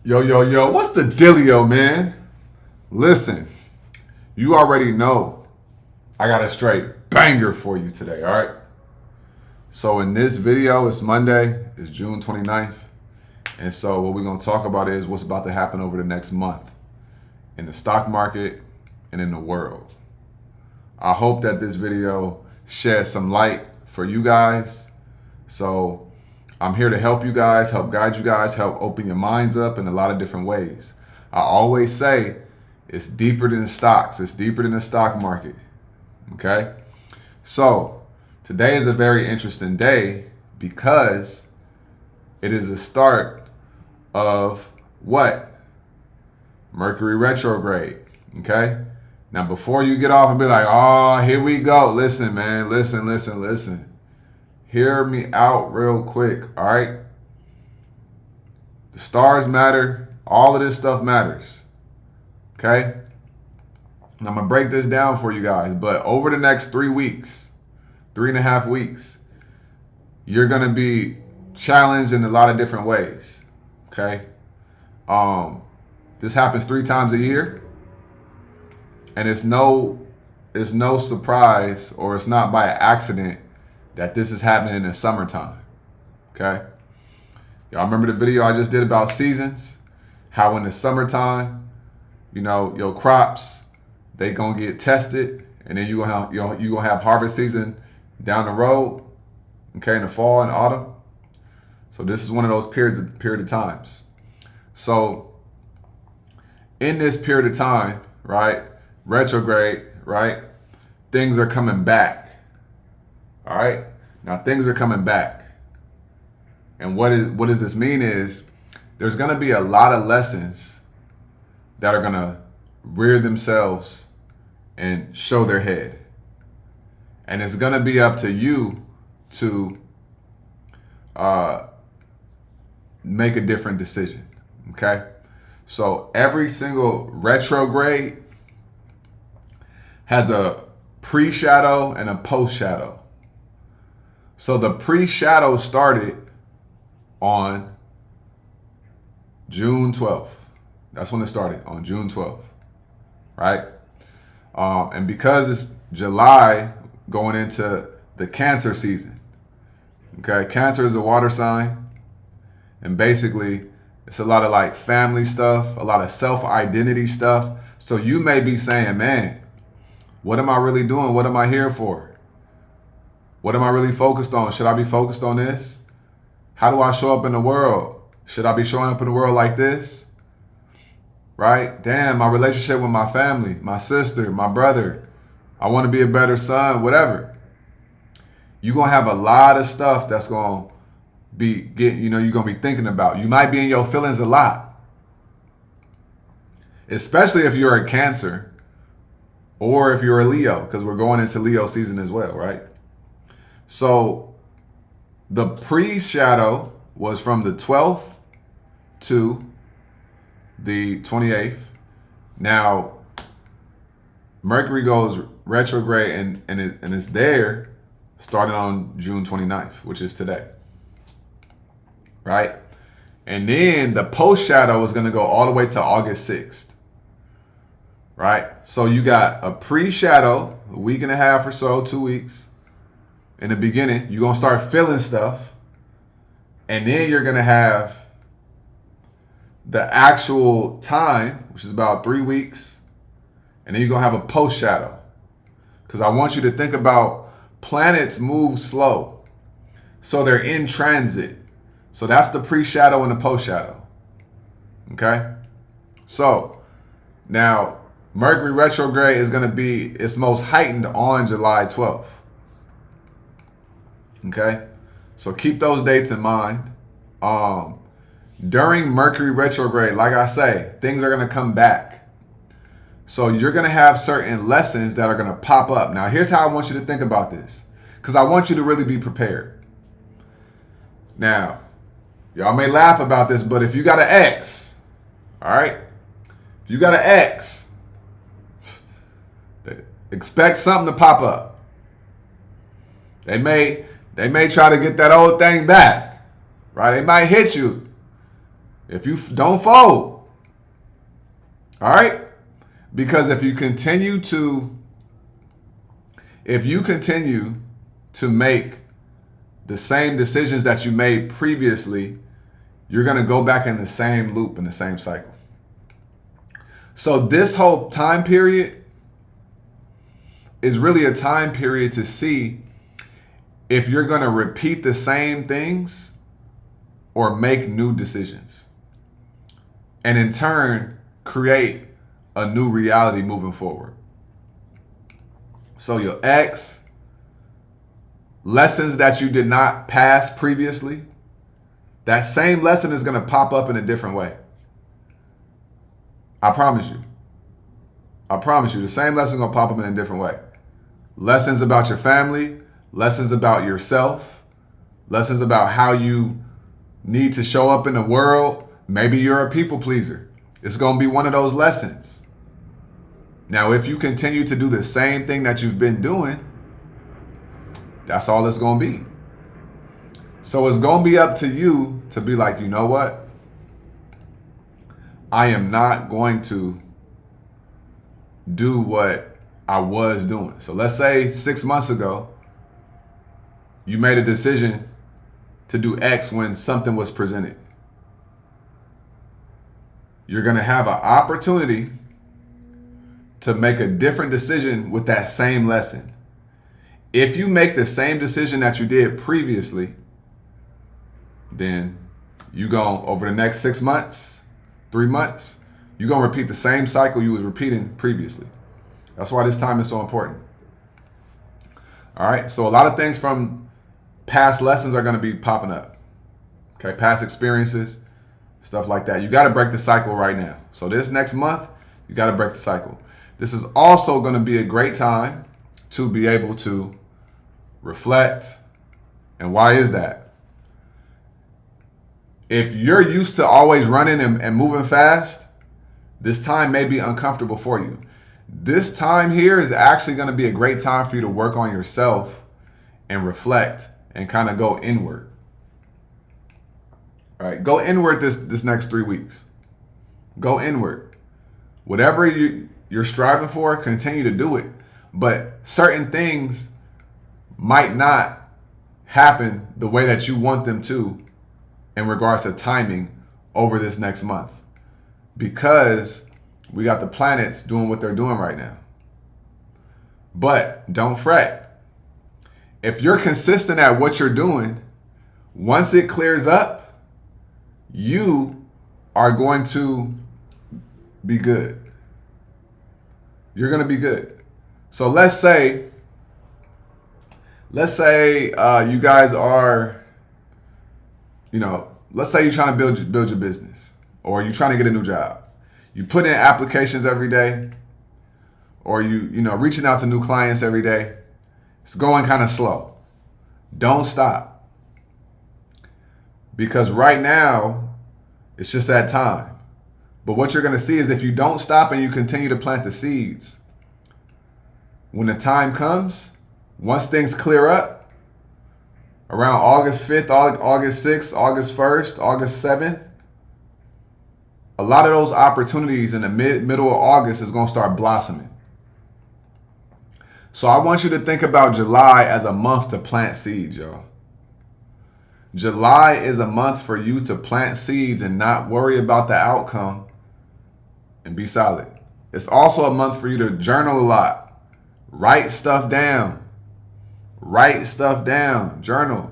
Yo, what's the dealio, man? Listen, you already know I got a straight banger for you today, all right? So in this video, it's Monday, it's June 29th. And so what we're going to talk about is what's about to happen over the next month in the stock market and in the world. I hope that this video sheds some light for you guys. So I'm here to help you guys, help guide you guys, help open your minds up in a lot of different ways. I always say it's deeper than the stocks. It's deeper than the stock market. Okay? So today is a very interesting day because it is the start of what? Mercury Retrograde. Okay? Now, before you get off and be like, oh, here we go. Listen, man. Listen. Hear me out real quick, all right? The stars matter. All of this stuff matters, okay? And I'm going to break this down for you guys. But over the next 3 weeks, 3.5 weeks, you're going to be challenged in a lot of different ways, okay? This happens 3 times a year. And it's no surprise, or it's not by accident that this is happening in the summertime. Okay? Y'all remember the video I just did about seasons? How in the summertime, your crops, they gonna get tested, and then you gonna have harvest season down the road, okay, in the fall and autumn. So this is one of those period of times. So in this period of time, right, retrograde, right, things are coming back. All right? Now things are coming back. And what does this mean is there's going to be a lot of lessons that are going to rear themselves and show their head. And it's going to be up to you to make a different decision. Okay? So every single retrograde has a pre-shadow and a post-shadow. So the pre-shadow started on June 12th. That's when it started, on June 12th, right? And because it's July going into the Cancer season, okay? Cancer is a water sign, and basically it's a lot of like family stuff, a lot of self-identity stuff. So you may be saying, man, what am I really doing? What am I here for? What am I really focused on? Should I be focused on this? How do I show up in the world? Should I be showing up in the world like this? Right? Damn, my relationship with my family, my sister, my brother. I want to be a better son, whatever. You're going to have a lot of stuff that's going to be, you're going to be thinking about. You might be in your feelings a lot. Especially if you're a Cancer or if you're a Leo, because we're going into Leo season as well, right? So the pre-shadow was from the 12th to the 28th. Now, Mercury goes retrograde and it's there starting on June 29th, which is today. Right? And then the post-shadow is going to go all the way to August 6th. Right? So you got a pre-shadow, a week and a half or so, 2 weeks. In the beginning, you're going to start feeling stuff. And then you're going to have the actual time, which is about 3 weeks. And then you're going to have a post-shadow. Because I want you to think about planets move slow. So they're in transit. So that's the pre-shadow and the post-shadow. Okay? So now Mercury retrograde is going to be its most heightened on July 12th. Okay, so keep those dates in mind. During Mercury retrograde, like I say, things are going to come back. So you're going to have certain lessons that are going to pop up. Now, here's how I want you to think about this, because I want you to really be prepared. Now, y'all may laugh about this, but if you got an ex, all right, if you got an ex, expect something to pop up. They may try to get that old thing back, right? They might hit you. If you don't fold, all right? Because if you continue to make the same decisions that you made previously, you're going to go back in the same loop, in the same cycle. So this whole time period is really a time period to see if you're going to repeat the same things or make new decisions, and in turn create a new reality moving forward. So your ex, lessons that you did not pass previously, that same lesson is going to pop up in a different way. I promise you. The same lesson is going to pop up in a different way. Lessons about your family, lessons about yourself, lessons about how you need to show up in the world. Maybe you're a people pleaser. It's going to be one of those lessons. Now, if you continue to do the same thing that you've been doing, that's all it's going to be. So it's going to be up to you to be like, you know what? I am not going to do what I was doing. So let's say 6 months ago, you made a decision to do X when something was presented. You're going to have an opportunity to make a different decision with that same lesson. If you make the same decision that you did previously, then you go over the next 6 months, 3 months, you're going to repeat the same cycle you was repeating previously. That's why this time is so important. All right. So a lot of things from past lessons are going to be popping up. Okay. Past experiences, stuff like that. You got to break the cycle right now. So this next month, you got to break the cycle. This is also going to be a great time to be able to reflect. And why is that? If you're used to always running and moving fast, this time may be uncomfortable for you. This time here is actually going to be a great time for you to work on yourself and reflect and kind of go inward. All right, go inward this next 3 weeks. Go inward. Whatever you're striving for, continue to do it. But certain things might not happen the way that you want them to in regards to timing over this next month, because we got the planets doing what they're doing right now. But don't fret. If you're consistent at what you're doing, once it clears up, you are going to be good. You're going to be good. So let's say you guys are, let's say you're trying to build your business, or you're trying to get a new job. You put in applications every day, or you reaching out to new clients every day. It's going kind of slow. Don't stop. Because right now, it's just that time. But what you're going to see is if you don't stop and you continue to plant the seeds, when the time comes, once things clear up, around August 5th, August 6th, August 1st, August 7th, a lot of those opportunities in the middle of August is going to start blossoming. So I want you to think about July as a month to plant seeds, y'all. July is a month for you to plant seeds and not worry about the outcome and be solid. It's also a month for you to journal a lot. Write stuff down. Journal.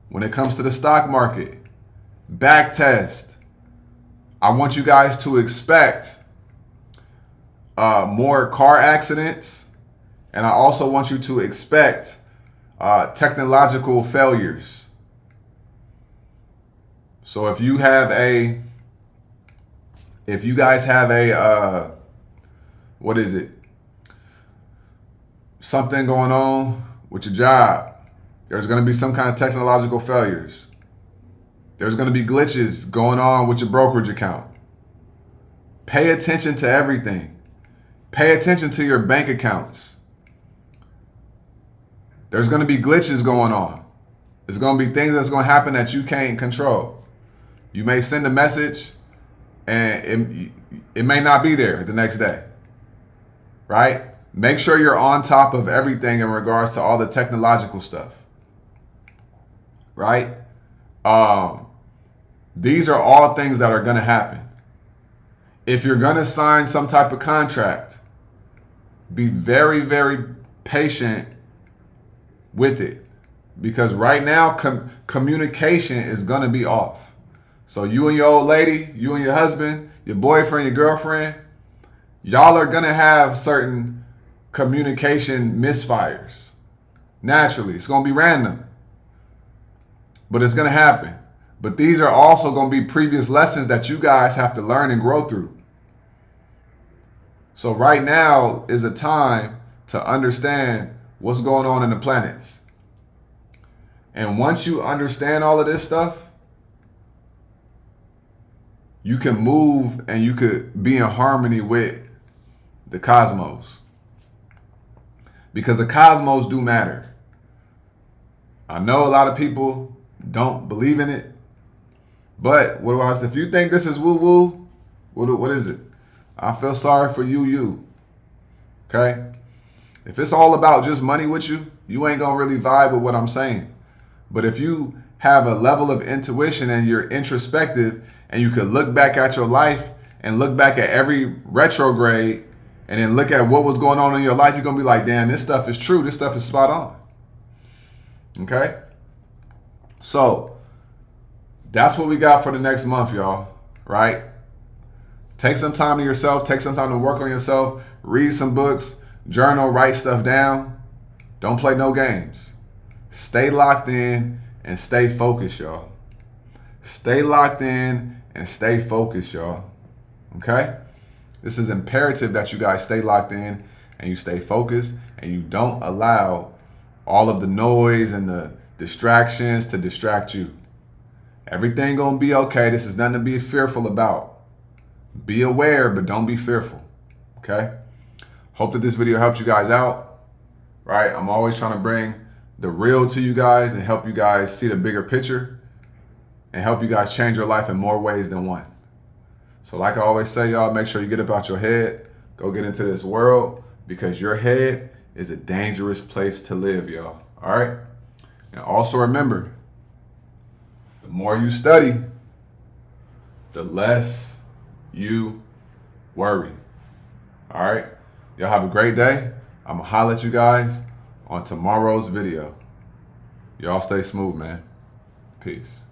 When it comes to the stock market, back test. I want you guys to expect more car accidents. And I also want you to expect technological failures. So if you guys have a, something going on with your job, there's going to be some kind of technological failures. There's going to be glitches going on with your brokerage account. Pay attention to everything. Pay attention to your bank accounts. There's going to be glitches going on. There's going to be things that's going to happen that you can't control. You may send a message and it may not be there the next day, right? Make sure you're on top of everything in regards to all the technological stuff, right? These are all things that are going to happen. If you're going to sign some type of contract, be very, very patient with it, because right now communication is going to be off. So you and your old lady, you and your husband, your boyfriend, your girlfriend, y'all are going to have certain communication misfires. Naturally, it's going to be random, but it's going to happen. But these are also going to be previous lessons that you guys have to learn and grow through. So right now is a time to understand what's going on in the planets. And once you understand all of this stuff, you can move and you could be in harmony with the cosmos. Because the cosmos do matter. I know a lot of people don't believe in it. But if you think this is woo-woo, what is it? I feel sorry for you. Okay? If it's all about just money with you, you ain't going to really vibe with what I'm saying. But if you have a level of intuition and you're introspective and you could look back at your life and look back at every retrograde and then look at what was going on in your life, you're going to be like, damn, this stuff is true. This stuff is spot on. Okay? So that's what we got for the next month, y'all. Right? Take some time to yourself. Take some time to work on yourself. Read some books. Journal. Write stuff down. Don't play no games. Stay locked in and stay focused, y'all. Stay locked in and stay focused, y'all. Okay? This is imperative that you guys stay locked in and you stay focused and you don't allow all of the noise and the distractions to distract you. Everything gonna be okay. This is nothing to be fearful about. Be aware, but don't be fearful. Okay? Hope that this video helped you guys out. Right? I'm always trying to bring the real to you guys and help you guys see the bigger picture and help you guys change your life in more ways than one. So like I always say, y'all, make sure you get up out your head. Go get into this world, because your head is a dangerous place to live, y'all. All right? And also remember, the more you study, the less you worry. All right? Y'all have a great day. I'm going to holler at you guys on tomorrow's video. Y'all stay smooth, man. Peace.